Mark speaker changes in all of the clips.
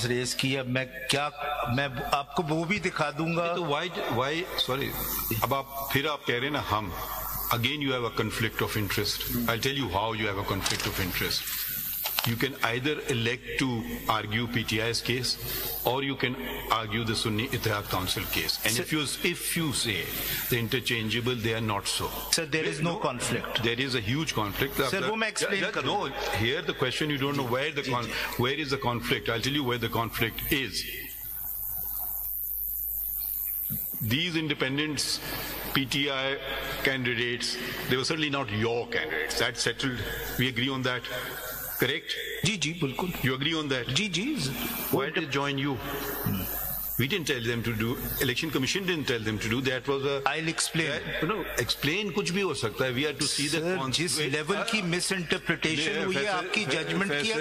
Speaker 1: Points raise किए, मैं आपको वो भी दिखा दूंगा।
Speaker 2: तो वाई सॉरी, अब आप कह रहे हैं ना हम, again you have a conflict of interest. I'll tell you how you have a conflict of interest. You can either elect to argue PTI's case, or you can argue the Sunni Ittihad Council case. And if you say they're interchangeable, they are not so.
Speaker 1: Sir, there is no conflict.
Speaker 2: There is a huge conflict.
Speaker 1: Sir, वो मैं explain करूँ.
Speaker 2: No, here the question, you don't know where is the conflict. I'll tell you where the conflict is. These independents, PTI candidates, they were certainly not your candidates. That's settled. We agree on that. Correct?
Speaker 1: जी बिल्कुल.
Speaker 2: You agree on that?
Speaker 1: Ji.
Speaker 2: Why did they join you? We didn't tell them to do. Election Commission didn't tell them to do. That was a.
Speaker 1: I'll explain.
Speaker 2: Explain कुछ भी हो सकता है. We have to see the.
Speaker 1: जिस level की मिसइंटरप्रिटेशन हुई है आपकी जजमेंट की,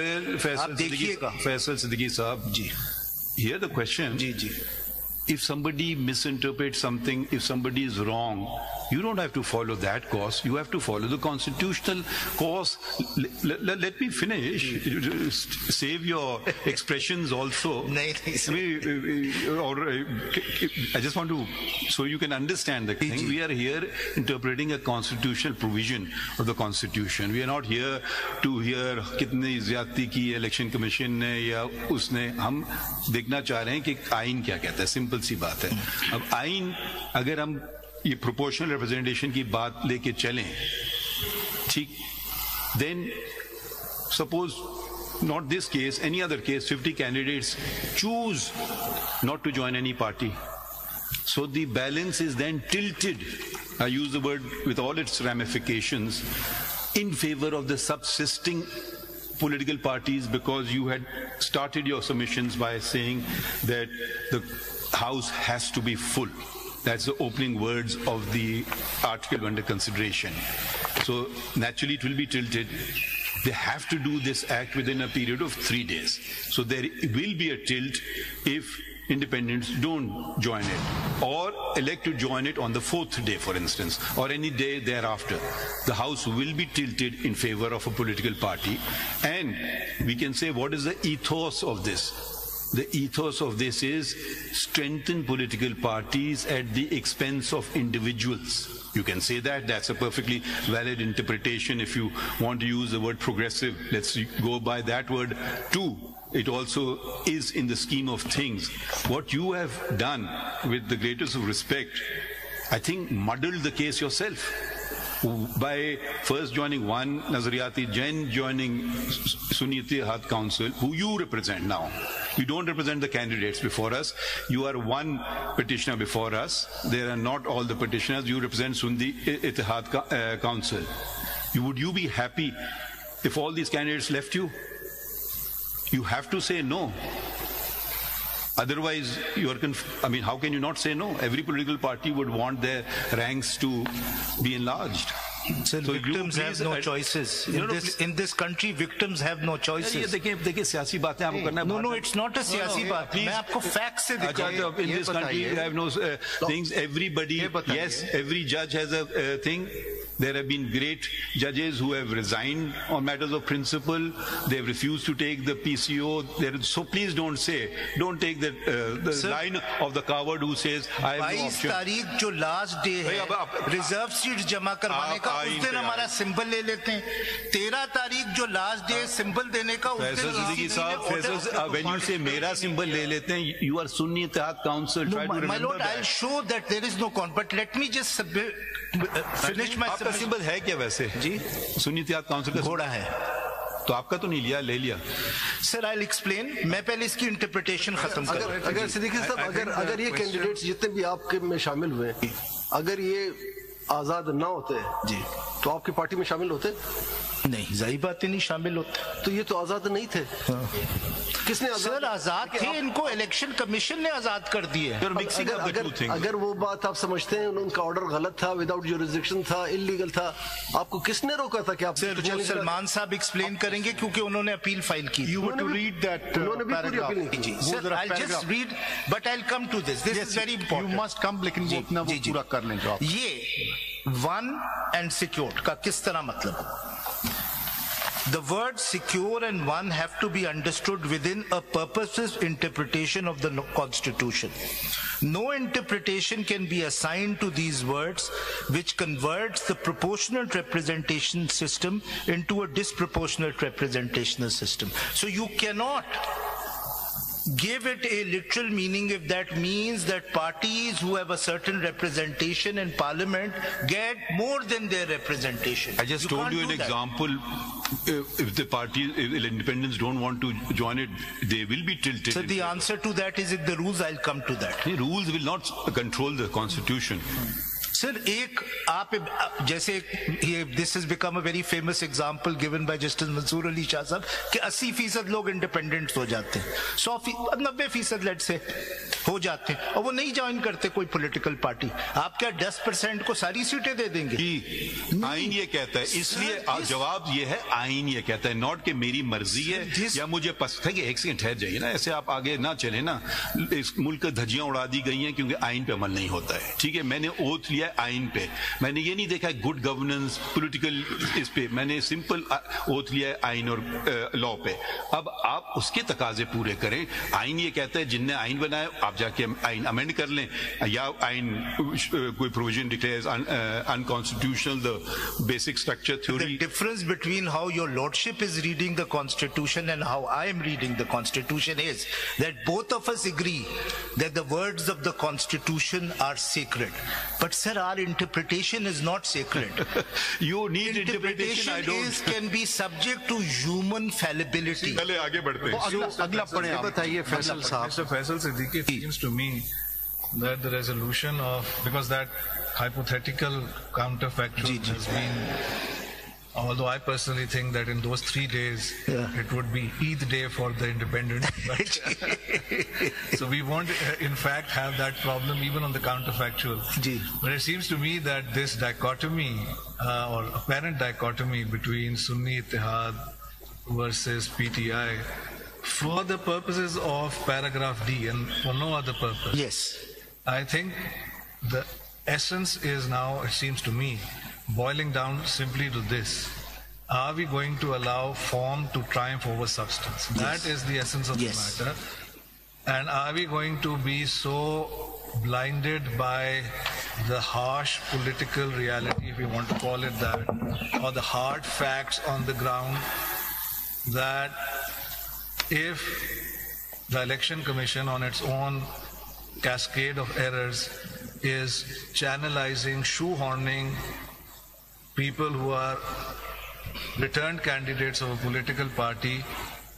Speaker 1: आप देखिएगा.
Speaker 2: फैसल सिद्दीकी साहब जी. Here the question.
Speaker 1: Ji.
Speaker 2: If somebody misinterprets something, if somebody is wrong, you don't have to follow that course. You have to follow the constitutional course. Let me finish. Save your expressions also. I just want to, so you can understand the thing. We are here interpreting a constitutional provision of the Constitution. We are not here to hear कितनी ज़्यादती की election commission ने या उसने. हम देखना चाह रहे हैं कि आइन क्या कहता है. सिंपल सी बात है. अब आइन, अगर हम ये प्रोपोर्शनल रिप्रेजेंटेशन की बात लेके चलें, ठीक, then suppose not this case, any other case, 50 candidates choose not to join any party. So the balance is then tilted, I use the word with all its ramifications, in favor of the subsisting political parties, because you had started your submissions by saying that the House has to be full. That's the opening words of the article under consideration. So naturally it will be tilted. They have to do this act within a period of 3 days. So there will be a tilt if independents don't join it, or elect to join it on the 4th day, for instance, or any day thereafter. The House will be tilted in favor of a political party. And we can say, what is the ethos of this? The ethos of this is strengthen political parties at the expense of individuals. You can say that. That's a perfectly valid interpretation. If you want to use the word progressive, let's go by that word too. It also is in the scheme of things. What you have done, with the greatest of respect, I think muddled the case yourself. By first joining one Nazariyati, then joining Sunni Ittihad Council, who you represent now. You don't represent the candidates before us. You are one petitioner before us. There are not all the petitioners. You represent Sunni Ittihad Council. Would you be happy if all these candidates left you? You have to say no. Otherwise, you are how can you not say no? Every political party would want their ranks to be enlarged.
Speaker 1: So victims have no choices. In this country, victims have no choices.
Speaker 2: देखिए सियासी बातें आपको करना है.
Speaker 1: No, it's not a सियासी बात. मैं आपको facts से दिखाऊं.
Speaker 2: In this country, you have no things. Everybody, yes, every judge has a thing. There have been great judges who have resigned on matters of principle. They have refused to take the PCO. So please don't take the line of the coward who says, I have no option.
Speaker 1: 22 तारीख जो last day है reserve seats जमा करवाने का, उस दिन हमारा symbol ले लेते हैं. 13 तारीख जो लास्ट डे सिंबल देने का, उस दिन
Speaker 2: सिद्दीकी साहब, when you say मेरा सिंबल ले लेते हैं, you are Sunni Ittihad Council. Try to remember
Speaker 1: my lord, I'll show that there is no but let me just finish my
Speaker 2: आपका सिंबल है क्या वैसे? जी, सुन्नी इत्तेहाद काउंसिल का
Speaker 1: घोड़ा है.
Speaker 2: तो आपका तो नहीं ले लिया.
Speaker 1: Sir, I explain. मैं पहले इसकी इंटरप्रिटेशन खत्म करूं.
Speaker 3: अगर सिद्दीकी साहब, अगर ये कैंडिडेट्स जितने भी आपके में शामिल हुए, अगर ये आजाद ना होते जी, तो आपकी पार्टी में शामिल होते?
Speaker 1: नहीं, जाहिर बात है नहीं शामिल होते.
Speaker 3: तो ये तो आजाद नहीं थे. किसने
Speaker 1: सर आजाद थे? इनको इलेक्शन कमीशन ने आजाद कर दिए.
Speaker 3: अगर वो बात आप समझते हैं उनका ऑर्डर गलत था, विदाउट जुरिसडिक्शन था, इलीगल था, आपको किसने रोका था कि आप?
Speaker 1: सलमान साहब एक्सप्लेन करेंगे क्योंकि उन्होंने अपील फाइल की.
Speaker 3: उन्होंने भी पूरी अपील नहीं की.
Speaker 1: Sir, I'll just read, but I'll come to this. This is very important.
Speaker 2: You must come, लेकिन वो अपना वो पूरा कर लें.
Speaker 1: ये वन एंड सिक्योर्ड का किस तरह मतलब? The words secure and one have to be understood within a purposive interpretation of the Constitution. No interpretation can be assigned to these words which converts the proportional representation system into a disproportionate representational system. So you cannot give it a literal meaning if that means that parties who have a certain representation in parliament get more than their representation.
Speaker 2: I just told you an example. If the party, if independents don't want to join it, they will be tilted.
Speaker 1: So the answer to that is in the rules. I'll come to that.
Speaker 2: The rules will not control the constitution.
Speaker 1: Sir, this has become a very famous example given by Justice Mansoor Ali Shah Sahab कि 80% लोग independents हो जाते हैं, 90% late से हो जाते हैं और वो नहीं ज्वाइन करते कोई पॉलिटिकल पार्टी. आप क्या 10% को सारी सीटें दे देंगे?
Speaker 2: आइन ये कहता है, इसलिए जवाब ये है आइन ये कहता है, नॉट कि मेरी मर्जी है या मुझे पसंद है. कि एक सेकंड ठहर जाइए ना, ऐसे आप आगे ना चले ना. इस मुल्क का धज्जियां उड़ा दी गई हैं क्योंकि आइन पे अमल नहीं होता है. ठीक है, मैंने ओथ लिया आइन पे, मैंने ये नहीं देखा गुड गवर्नेंस पॉलिटिकल इस पे, मैंने सिंपल ओथ लिया है आइन और लॉ पे. अब आप उसके तकाजे पूरे करें. आइन ये कहता है जिनने आइन बनाया आप जाके आइन अमेंड कर लें, या आइन कोई provision declares unconstitutional the basic structure theory.
Speaker 1: The difference between how your lordship is reading the constitution and how I am reading the constitution is that both of us agree that the words of the constitution are sacred. But sir, our interpretation is not sacred.
Speaker 2: You need interpretation. I don't.
Speaker 1: Can be subject to human fallibility.
Speaker 2: चले आगे बढ़ते हैं.
Speaker 3: अगला पढ़े आप. बताइए फैसल साहब.
Speaker 4: Mr. Faisal Siddiqui, it seems to me that the resolution of, because that hypothetical counterfactual has been, although I personally think that in those 3 days it would be Eid day for the independents, but so we won't in fact have that problem even on the counterfactual. But it seems to me that this dichotomy or apparent dichotomy between Sunni Ittihad versus PTI for the purposes of paragraph D and for no other purpose.
Speaker 1: Yes.
Speaker 4: I think the essence is now, it seems to me, boiling down simply to this. Are we going to allow form to triumph over substance? Yes. That is the essence of the matter. And are we going to be so blinded by the harsh political reality, if we want to call it that, or the hard facts on the ground, that if the Election Commission on its own cascade of errors is channelizing, shoehorning people who are returned candidates of a political party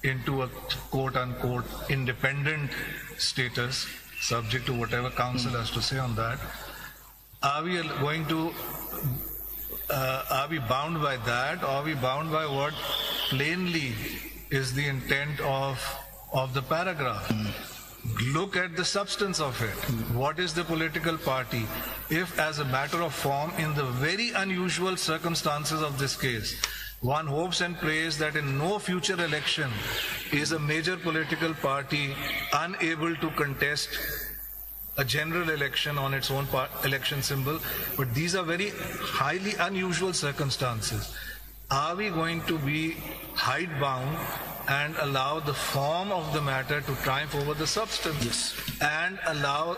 Speaker 4: into a quote-unquote independent status, subject to whatever council has to say on that, are we going to, are we bound by that, or are we bound by what plainly is the intent of the paragraph? Look at the substance of it. What is the political party? If, as a matter of form, in the very unusual circumstances of this case, one hopes and prays that in no future election is a major political party unable to contest a general election on its own election symbol, but these are very highly unusual circumstances. Are we going to be hidebound and allow the form of the matter to triumph over the substance?
Speaker 1: Yes.
Speaker 4: And allow,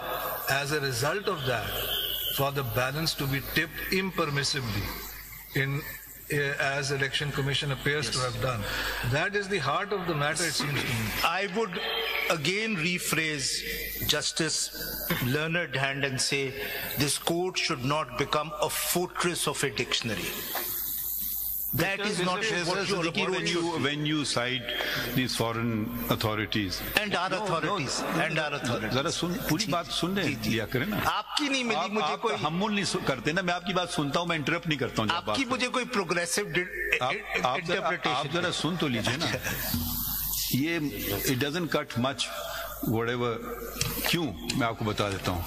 Speaker 4: as a result of that, for the balance to be tipped impermissibly in as Election Commission appears to have done? That is the heart of the matter, it seems to me.
Speaker 1: I would again rephrase Justice Learned Hand and say this court should not become a fortress of a dictionary. That is not what
Speaker 2: when you cite these foreign authorities
Speaker 1: and our authorities and our authorities.
Speaker 2: जरा सुन, पूरी बात सुन लिया करें ना.
Speaker 1: आपकी नहीं मिली मुझे कोई,
Speaker 2: हम नहीं करते ना. मैं आपकी बात सुनता हूँ, मैं इंटरप्ट नहीं करता हूँ.
Speaker 1: आपकी मुझे कोई प्रोग्रेसिव इंटरप्रिटेशन.
Speaker 2: आप जरा सुन तो लीजिए ना. ये it doesn't cut much whatever. क्यों, मैं आपको बता देता हूँ.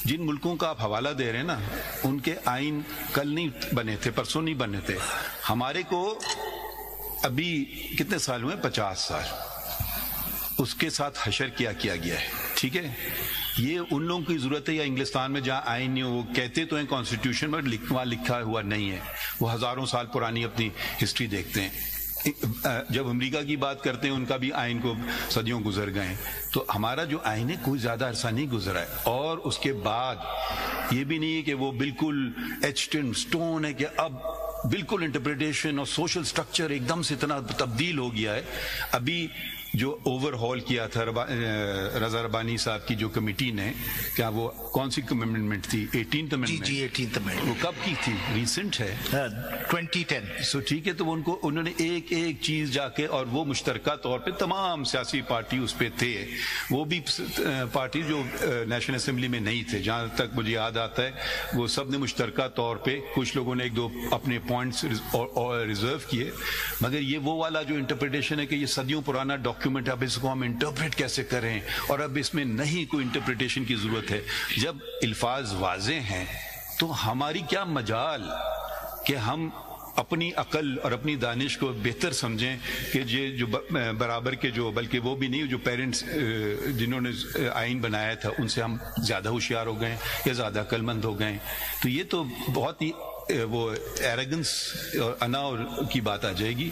Speaker 2: जिन मुल्कों का आप हवाला दे रहे हैं ना, उनके आइन कल नहीं बने थे, परसों नहीं बने थे. हमारे को अभी कितने साल हुए? 50 साल. उसके साथ हशर किया गया है. ठीक है, ये उन लोगों की जरूरत है या इंग्लिस्तान में जहां आइन नहीं हो, वो कहते तो हैं कॉन्स्टिट्यूशन में, वहां लिखा हुआ नहीं है. वो हजारों साल पुरानी अपनी हिस्ट्री देखते हैं. जब अमेरिका की बात करते हैं उनका भी आइन को सदियों गुजर गए, तो हमारा जो आइन है कोई ज्यादा अरसा नहीं गुजरा है। और उसके बाद ये भी नहीं है कि वो बिल्कुल एच्ड इन स्टोन है कि अब बिल्कुल इंटरप्रिटेशन और सोशल स्ट्रक्चर एकदम से इतना तब्दील हो गया है। अभी जो ओवरहॉल किया था रजा रबानी साहब की जो कमेटी ने, क्या वो कौन सी अमेंडमेंट थी? 18th amendment.
Speaker 1: जी 18th अमेंडमेंट।
Speaker 2: वो कब की थी? रिसेंट है,
Speaker 1: 2010।
Speaker 2: सो ठीक है, तो उन्होंने एक एक चीज जाके, और वो मुश्तरका तौर पे तमाम सियासी पार्टी उस पे थे, वो भी पार्टी जो नेशनल असेंबली में नहीं थे, जहां तक मुझे याद आता है, वो सब ने मुश्तरका तौर पे, कुछ लोगों ने एक दो अपने पॉइंट्स रिजर्व किए, मगर ये वो वाला जो इंटरप्रिटेशन है कि ये सदियों पुराना डॉक्यूमेंट, अब इसको हम इंटरप्रेट कैसे करें, और अब इसमें नहीं कोई इंटरप्रिटेशन की जरूरत है। जब अल्फाज वाज़े हैं तो हमारी क्या मजाल कि हम अपनी अकल और अपनी दानिश को बेहतर समझें कि ये जो बराबर के जो, बल्कि वो भी नहीं, जो पेरेंट्स जिन्होंने आइन बनाया था उनसे हम ज्यादा होशियार हो गए या ज्यादा अक्लमंद हो गए। तो ये तो बहुत ही वो एरोगेंस और अना की बात आ जाएगी।